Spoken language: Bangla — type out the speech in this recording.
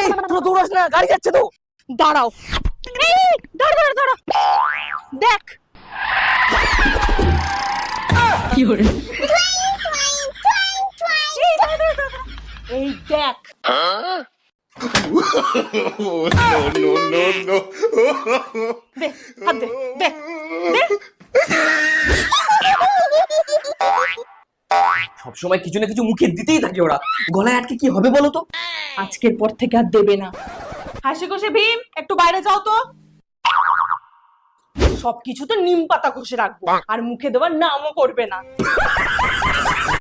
তোরা দৌড়াস না, গাড়ি যাচ্ছে তো। দাঁড়াও, দাঁড়া দাঁড়া দাঁড়া, দেখ এই দেখ। দে হাত দে, দে দে। সবসময় কিছু না কিছু মুখে দিতেই থাকে ওরা, গলায় আটকে কি হবে বলো তো? আজকের পর থেকে আর দেবে না। হাসি খুশি ভীম, একটু বাইরে যাও তো। সবকিছু তো নিম পাতা ঘষে রাখবো, আর মুখে দেওয়ার নামও করবে না।